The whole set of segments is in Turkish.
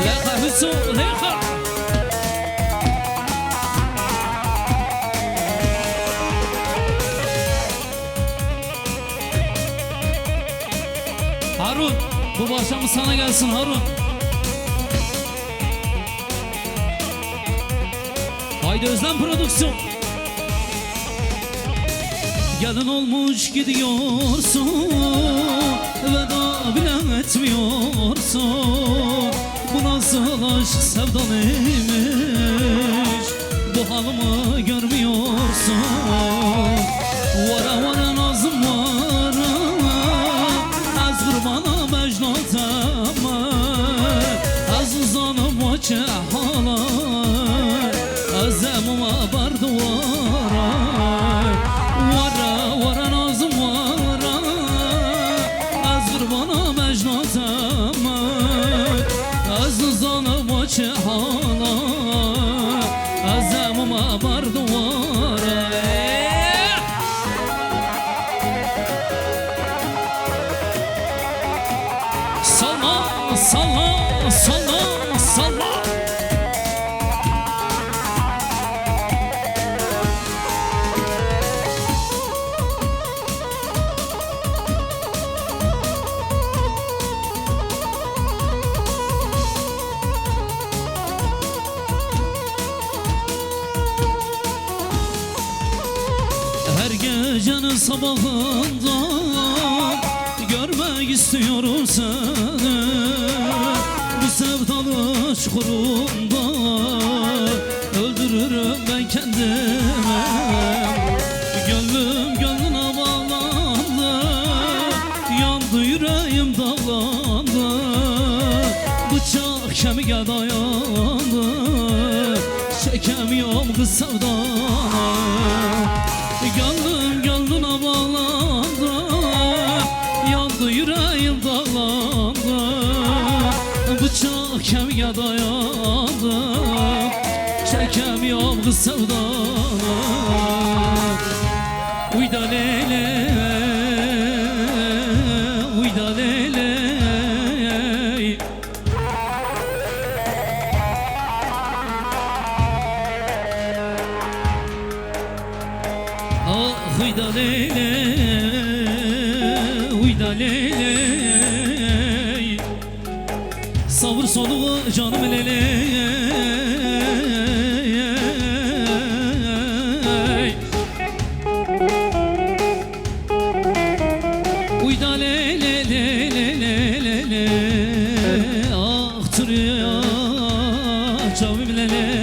لقى حسو لقى Harun, bu akşam sana gelsin Harun. Haydi Özlem Prodüksiyon. Gelin olmuş gidiyorsun, veda bile etmiyorsun. Bu nasıl aşk sevdalıymış, bu halımı görmüyorsun. Vara vara nazım vara, az kurbanı mecnatama, az uzanım vaçe hala, az emuma bar duvara. Vara vara nazım vara, az kurbanı mecnatama, az uzanım vaçe hala, az emuma bar duvara. Salla, salla, salla, salla. Her gecenin sabahında görmek istiyorum seni. Bu sevdalı çukurunda öldürürüm ben kendimi. Gönlüm gönlüne bağlandı, yandı yüreğim dağlandı. Bıçak kemiğe dayandı, çekemiyorum kız sevdanı. Gönlüm gönlüne bağlandı, yandı yüreğim dağlandı. Bıçak kemiğe dayandı, çekemiyorum kız sevdanı. Uyda lele, uyda lele. Ah uyda lele, uyda lele. Savur soluğu canım lele. Uyda lele lele lele. Ah turya canım lele.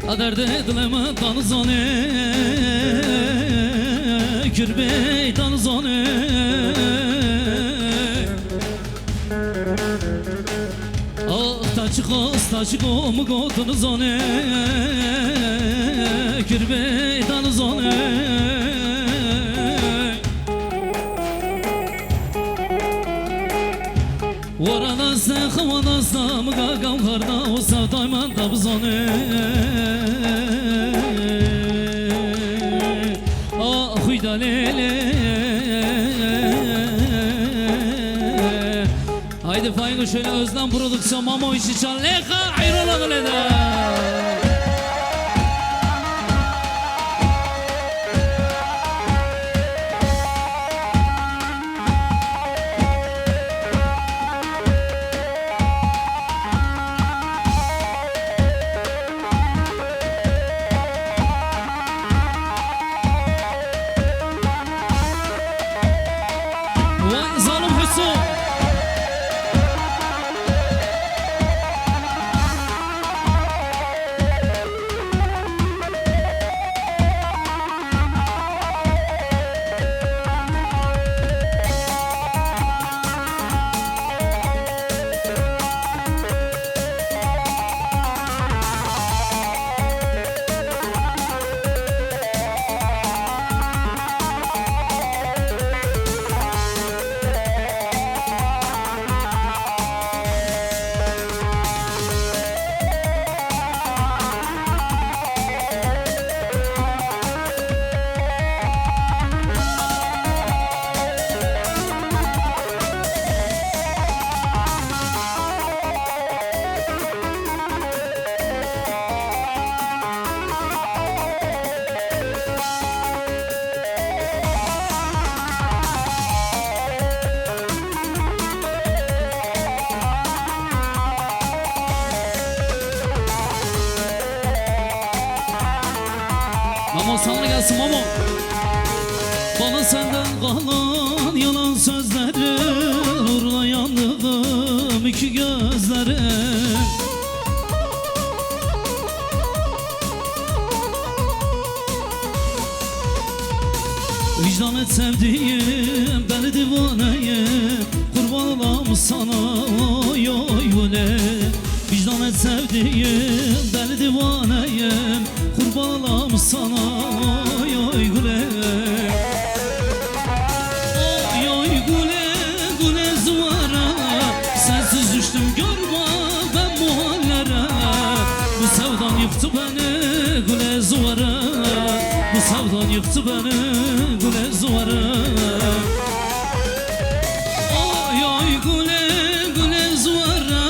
Kaderde dileme tanızane, kürbey tanızane. Ah taçık mu tanızane, kürbey tanızane. Varana sen havana sam gagam karda o savdayman tabzane. Ah uyda lele. Haydi fayını şöyle Özlem Prodüksiyon Mamo işi çal. Leka hayrola gılede. Vay zalim Hüsnü. gelsin mama. Bana senden kalan yalan sözlerin, uğruna yandığım iki gözlerin. Vicdan et sevdiğim, beni divaneyim, kurban olam sana oy oy güle. Vicdan et sevdiğim, beni divaneyim, kurban olam sana oy oy güle. Oy oy güle güle zuvara, sensiz düştüm görme ben bu hallere. Bu sevdan yıktı beni güle zuvara, bu sevdan yıktı beni güle zuvara. Oy oy güle güle zuvara,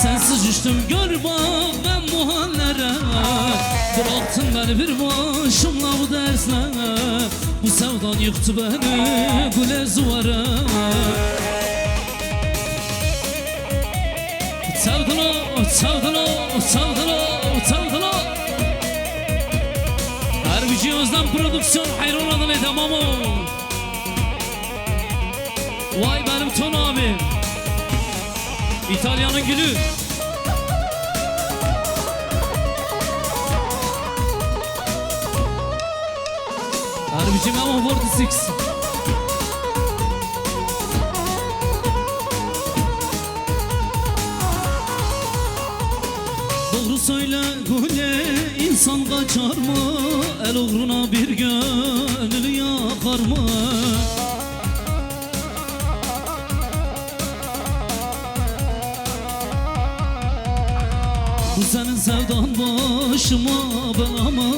sensiz düştüm gör bak ben bu hallere. Bıraktın beni bir başımla bu dersle, bu sevdan yıktı beni güle zuvara. Sevdalo, sevdalo, sevdalo, sevdalo. Harbici Özlem Prodüksiyon hayran adına tamam o. Vay benim Ton abi, İtalya'nın gülü. Harbici Memo 46. Doğru söyle güle, insan kaçar mı? El uğruna bir gönül yakar mı? Bu senin sevdan başıma bela mı?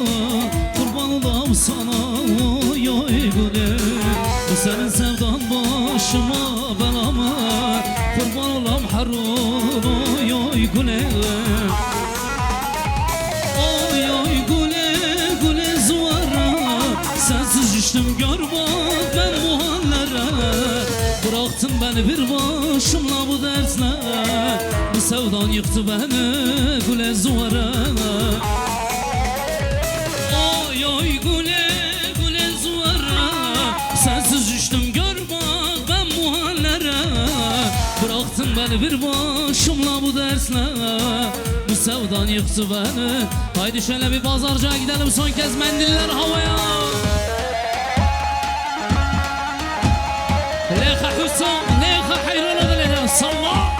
Kurban olam sana oy oy güle. Bu senin sevdan başıma bela mı? Kurban olam harun oy oy güle. Oy oy güle güle zuvara, sensiz düştüm gör bak ben bu hallere. Bıraktın beni bir başımla bu dersle, bu sevdan yıktı beni güle zuvara. Oy oy güle güle zuvara, sensiz düştüm gör bak ben bu hallere. Bıraktın beni bir başımla bu dersle, bu sevdan yıktı beni. Haydi şöyle bir pazarcığa gidelim son kez, mendiller havaya. Leyha Hüsam, leyha hayran adına salla.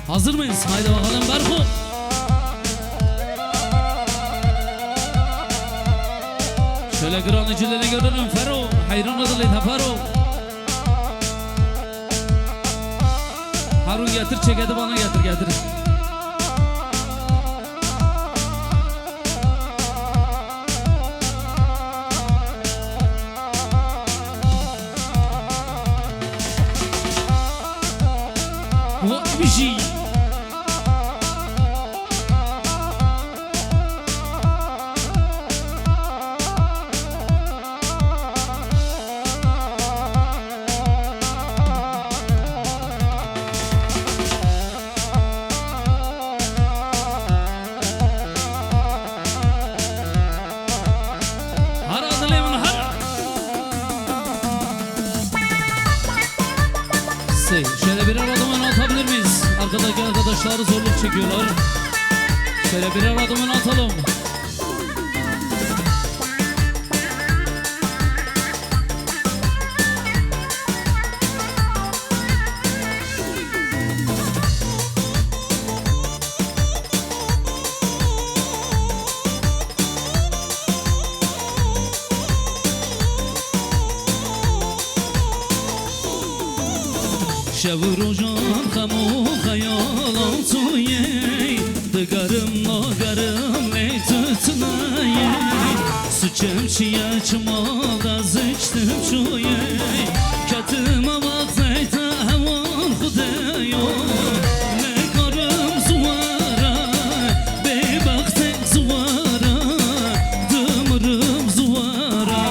Hazır mıyız? Haydi bakalım Berko. Şöyle granıcıları görelim Fero. Hayran adılıydı Fero. Harun getir çekedi bana getir. What bir şey. Şöyle birer adımını atabilir miyiz? Arkadaki arkadaşlar zorluk çekiyorlar. Şöyle birer adımını atalım. شب و روزان غم و خیالاتوی دگرم ناگرم لیتتنای سوچم چیه چمال از اجتم شوی کتم وقتی تا هوان خدایا نگارم زواره به بخت زواره دمرم زواره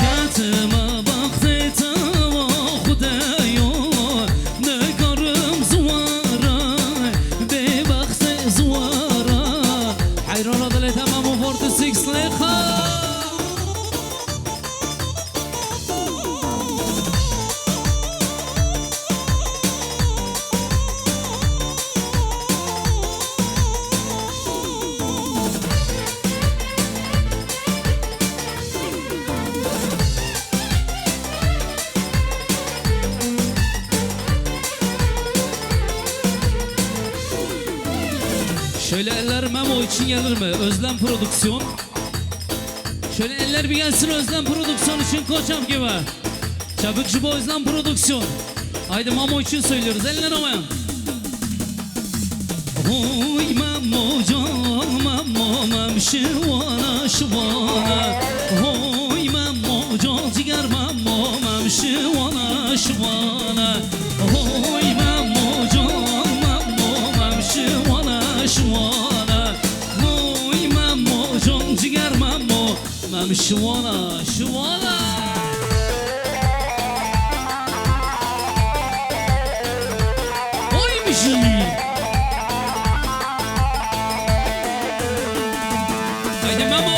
کتم وقتی تا خدایا نگارم زواره به بخت زواره حیران دل تمام و فورت سیکس لخا Şöyle eller Memo için gelir mi? Özlem Prodüksiyon. Şöyle eller bir gelsin Özlem Prodüksiyon için koçam gibi. Çabukçu bu Özlem Prodüksiyon. Haydi Memo için söylüyoruz. Eller havaya. Oy Memo can Memo memşivana şivana. Oy Memo can ciger Memo memşivana şivana. Oy Memo can Memo memşivana شوانا موی ممو جان جگر ممو مم شوانا شوانا اوی میشی haydi memo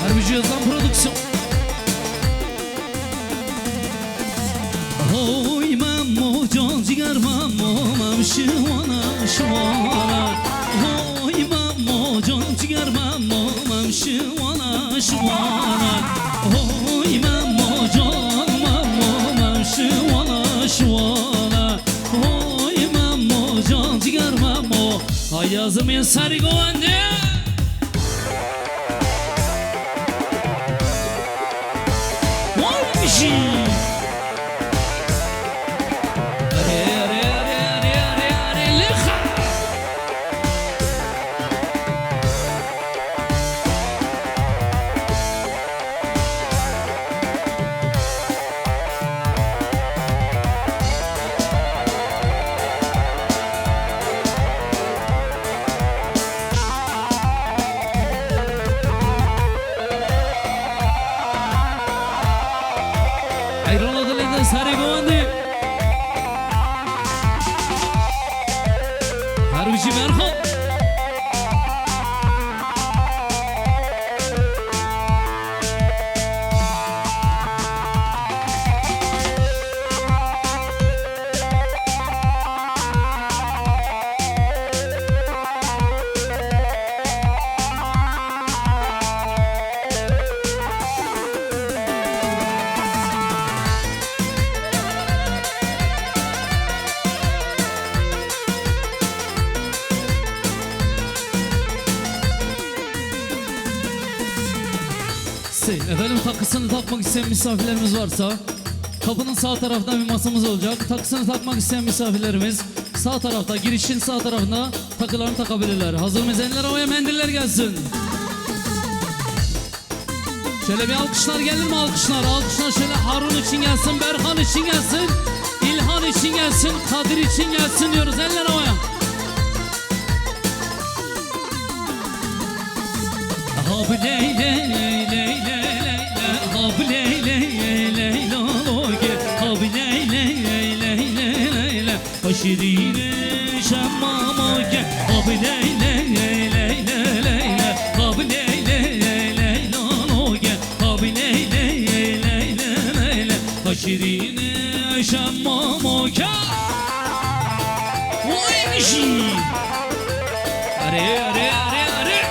Harbici Yazan Prodüksiyon Oy Memo can ciger Memo mem şivana şivana Oy Memo can ciger Memo mem şivana şivana Oy Memo can Memo mem şivana şivana Oy Memo can ciger Memo Hay yazımın sarı govande Oy mişi Sarı Govandi Harbici Berhan Efendim takısını takmak isteyen misafirlerimiz varsa kapının sağ tarafında bir masamız olacak. Takısını takmak isteyen misafirlerimiz sağ tarafta, girişin sağ tarafında takılarını takabilirler. Hazır mıyız? Eller havaya, mendiller gelsin. Şöyle bir alkışlar gelir mi? Alkışlar, alkışlar şöyle Harun için gelsin, Berhan için gelsin, İlhan için gelsin, Kadir için gelsin diyoruz. Eller havaya. Abi leyle leyle Abi leyle leyla loge Abi leyle leyle leyla Aşirine şemmamoge Abi leyle leyle leyla Abi leyle leyla loge Abi leyle leyle leyla Aşirine şemmamoge Vay mişi Are are are are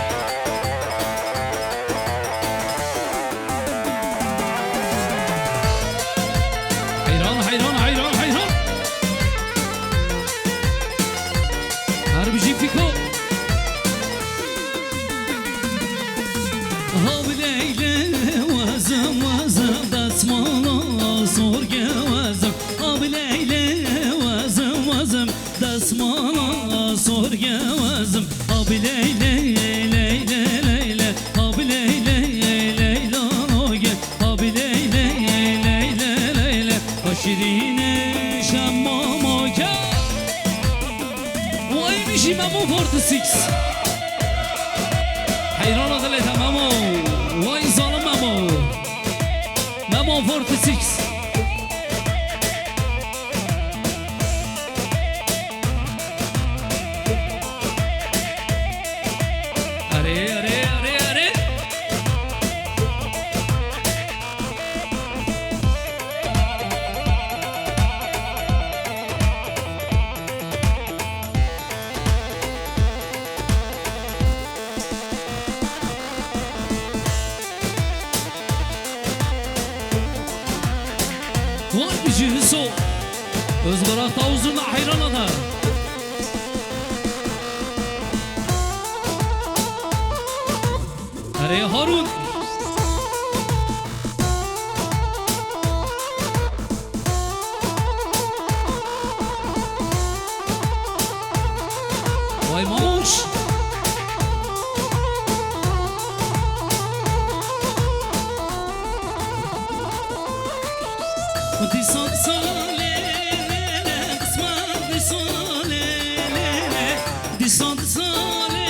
hayran hayran hayran Harbici Fiko Abi leyle kısmana sor gevazım Abi leyle leyle leyle Abi leyle leyle oge Abi leyle leyle leyle Aşirine şemmam oge Vay mişi Memo 46 Hayran adale tamamo Vay zalim Memo Memo 46 Vay gücünü sol Özbarak'ta uzunla hayran ada Araya Harun Vay Mamuş Disan sale lele kısmet disan lele Disan sale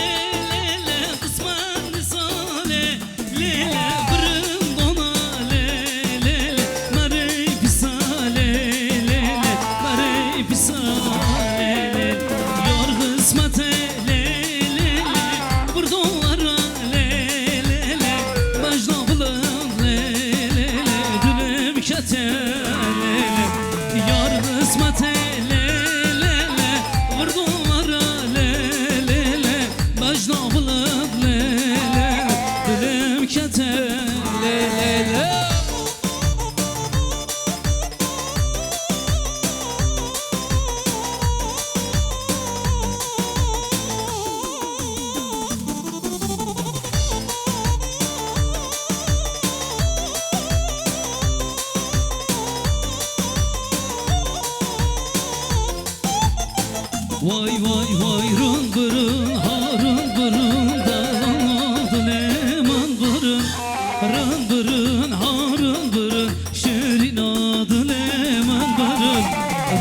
lele kısmet disan lele Bırın dona lele Mare pisale lele Mare pisale Yor kısmete lele Bırdonlara lele Bajna bulan lele Dülüm kete Yar kısmet le le le Vurdumara le le le Bajna bulat le le Dilim kete le le le Vay vay vay rın bırın harın bırın Dağlanadın eman bırın Rın bırın harın bırın Şirin adın eman bırın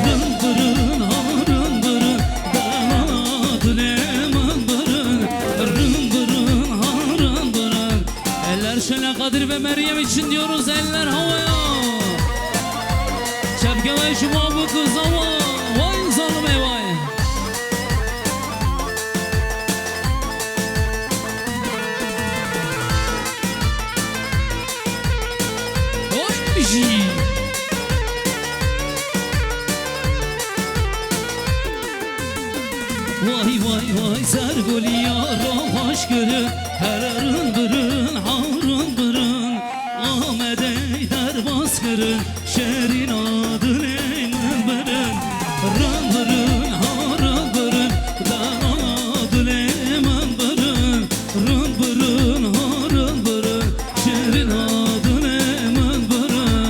Rın bırın harın bırın Dağlanadın eman bırın Rın bırın harın bırın Eller şöyle Kadir ve Meryem için diyoruz eller havaya Çepke ve şuma bu kız ama Vay zalim vay Vay vay vay sergoli yara hoş görün Herarın bırın harın bırın Ahmet'e der baskırın Şerin adın eymen bırın Rın bırın harın bırın Dan adın eymen bırın Rın bırın harın bırın Şerin adın eymen bırın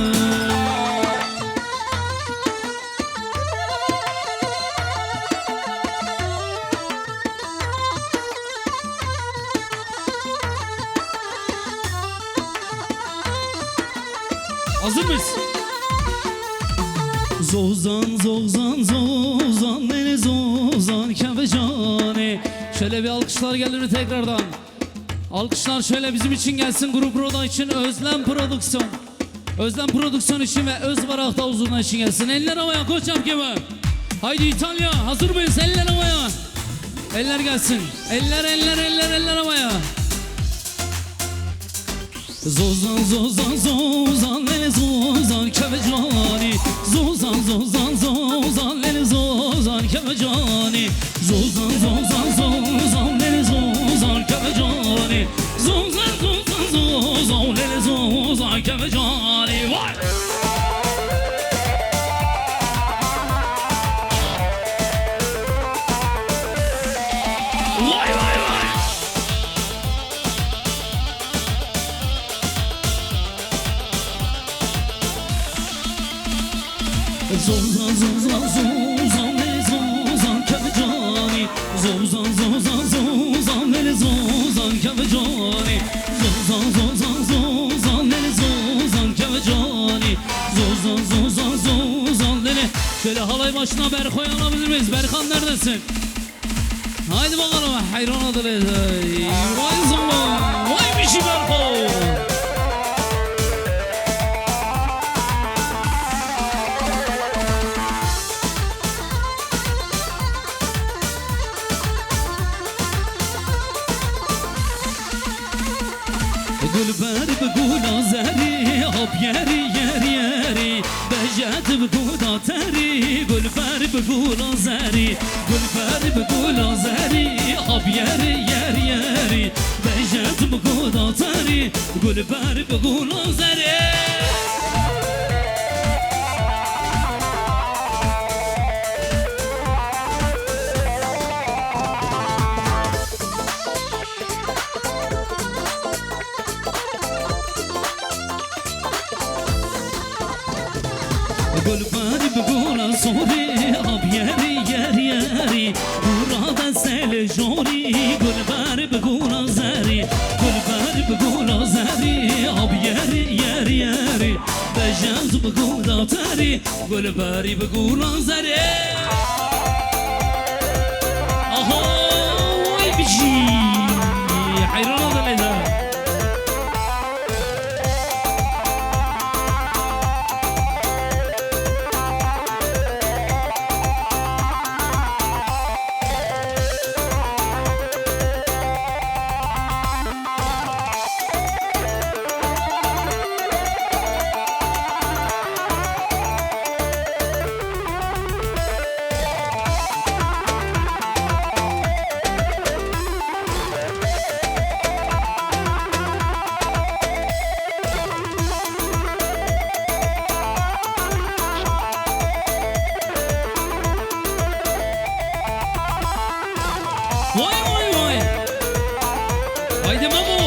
Hazır mıyız? Zozan zozan zozan beni zozan kefecane Şöyle bir alkışlar gelir mi tekrardan? Alkışlar şöyle bizim için gelsin Grup Roda için Özlem Prodüksiyon Özlem Prodüksiyon için ve Özbarak'ta uzunlar için gelsin Eller havaya koçam gibi Haydi İtalya hazır mıyız? Eller havaya Eller gelsin Eller eller eller eller havaya Zozan zozan zozan lele zozan kefecani Zozan zozan zozan lele zozan kefecani Zozan zozan zozan lele zozan kefecani Zozan zozan zozan lele zozan kefecani Vay! Vay vay vay! Zozan zozan zozan lele zozan kefecani Zozan zozan zozan lele zozan kevecani Zozan zozan zozan lele zozan kevecani Zozan zozan zozan lele. Şöyle halay başına Berko'yu alabilir miyiz? Berkan neredesin? Haydi bakalım hayran adılıyız. Vay zaman vay bir şey Berko. Gülber bgula zeri hop yeri yeri yeri Bejet bgula teri Gülber bgula zeri Gülber bgula zeri hop yeri yeri yeri Bejet bgula teri Gülber bgula zeri Gülber bgula sori ab yeri yeri yeri Burada sel jori Gülber bgula zeri Gülber bgula zeri ab yeri yeri yeri Bejaz bgula teri Gülber bgula zeri Aha vay bici hayran adalıydı. Vay vay vay. Haydi Mamo.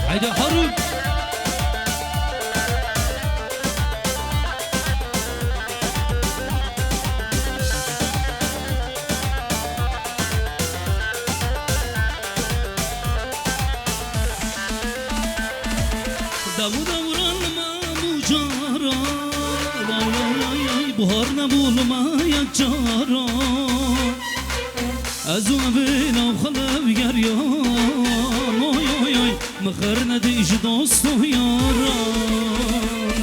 Haydi Harun. Davuda vuralma mucara Vay vay vay buhar ne bulmaya cara Azu bina khalav garyan Oy oy oy mıkhır ne diş dostu yaran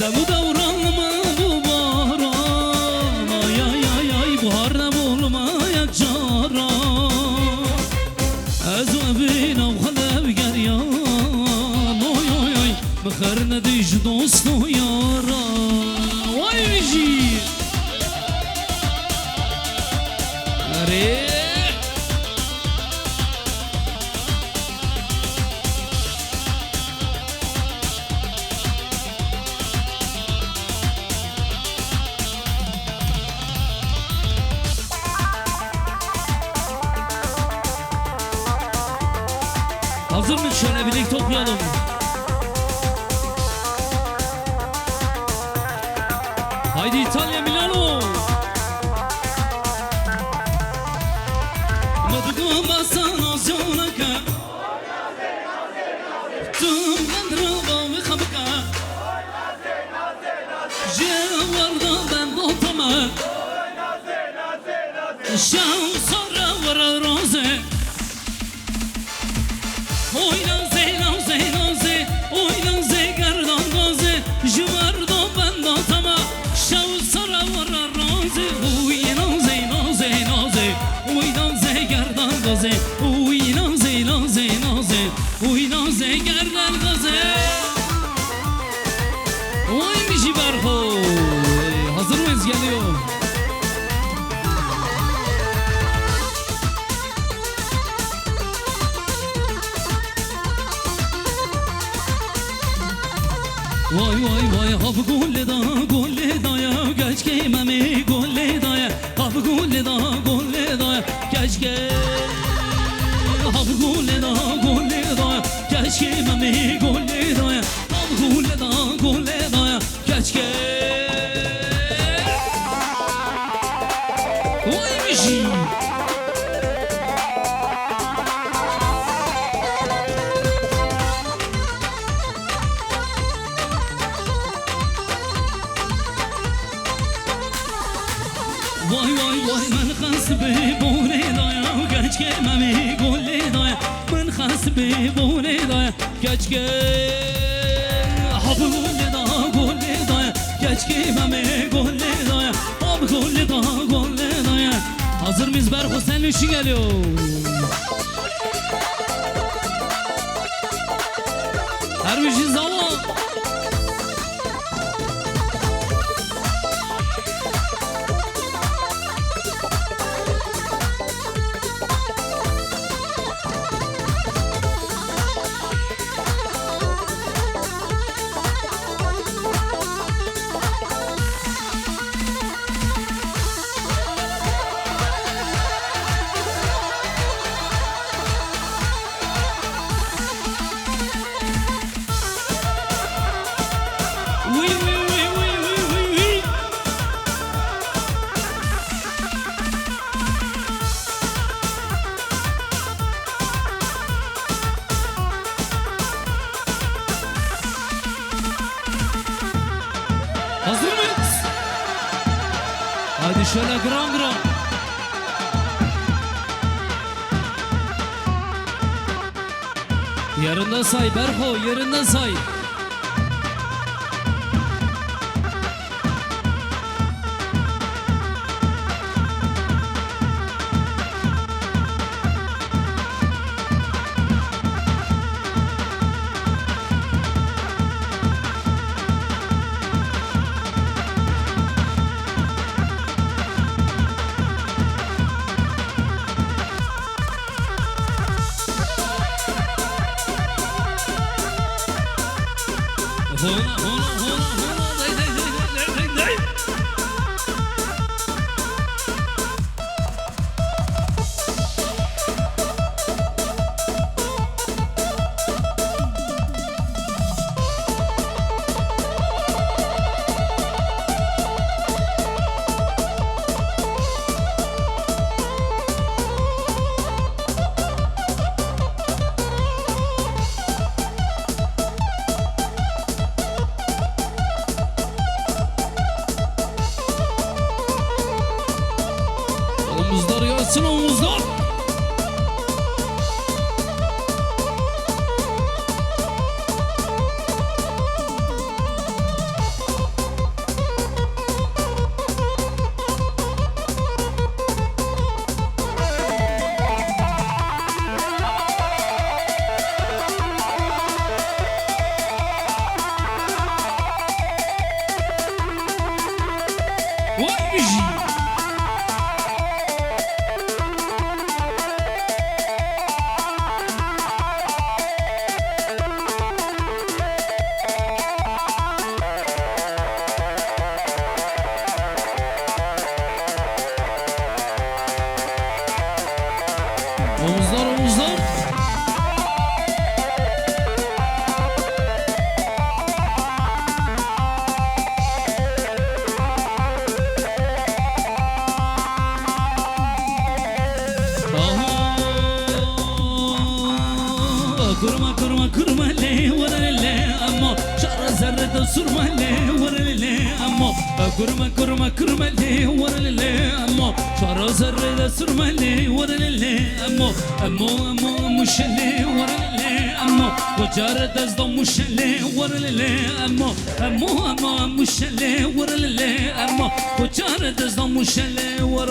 Davuda vuralma bubara Ay ay ay ay buhar ne bulmaya cara Azu bina khalav garyan بخر ندیش دوست و یارا وای بیشی اره hazır mı? Şöyle birlikte okuyalım. Haydi İtalya Milano. Madgo basana zonaka. Tum gandra ve khabka. Jevarda ben dotama. Şam sonra vara roze. Oyna zeyna zeyna ze. Oyna ze gardan goze. Jevarda ben dotama. Şam sonra vara roze. Oyna zeyna zeyna ze. Oyna ze gardan goze. Oyna zeyna zeyna ze. Oyna ze gardan goze. Oy mişi barho. Hazır mıyız? Geliyor. Vay vay vay من خسبي بوني دايا كشكي مامي قولي دايا من خسبي بوني دايا كشكي قولي دا قولي دايا كشكي مامي قولي دايا Abi قولي دا قولي دايا Hazır mıyız Berko senin için geliyor Her bir şey zaman Hazır mıyız? Hadi şöyle gram gram. Yarından say Berko, yarından say. Hola, day. Omuzlar yansın omuzlar. Vay bici. Omuzlar. Kurma le warale amma şara zerre surma le warale amma kurma le warale amma şara zerre surma le warale amma mushale warale amma وجار دزد mushale warale amma mushale warale amma وجار دزد mushale war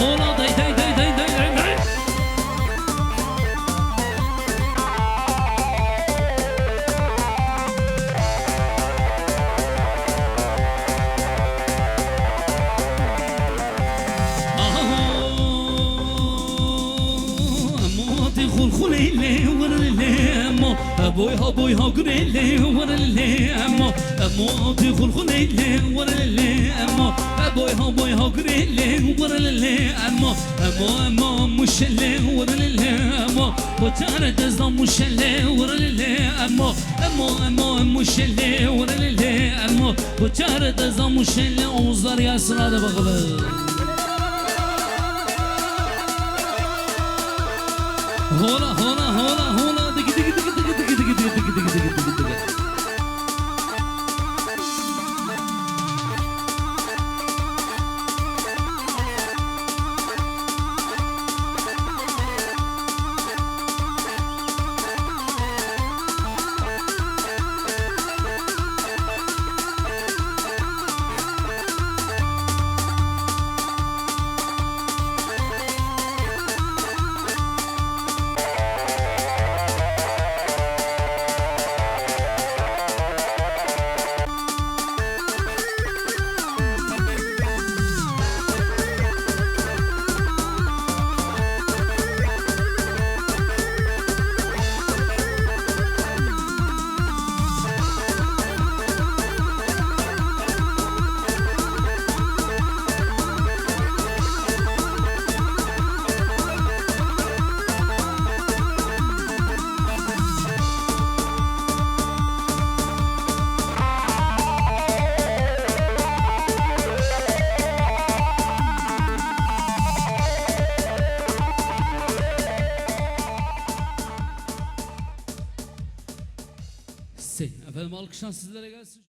Hola, day. خلخلي ورلي أبوي ها قريلي ورلي أمو خلخلي ورلي أبوي ها قريلي ورلي أمو مشلي ورلي وتارة دزنا مشلي ورلي أمو مشلي ورلي وتارة دزنا مشلي omuzlar gelsin hadi bakalım. Hola, digi. Mersi. Efendim alkışlar sizlere gelsin.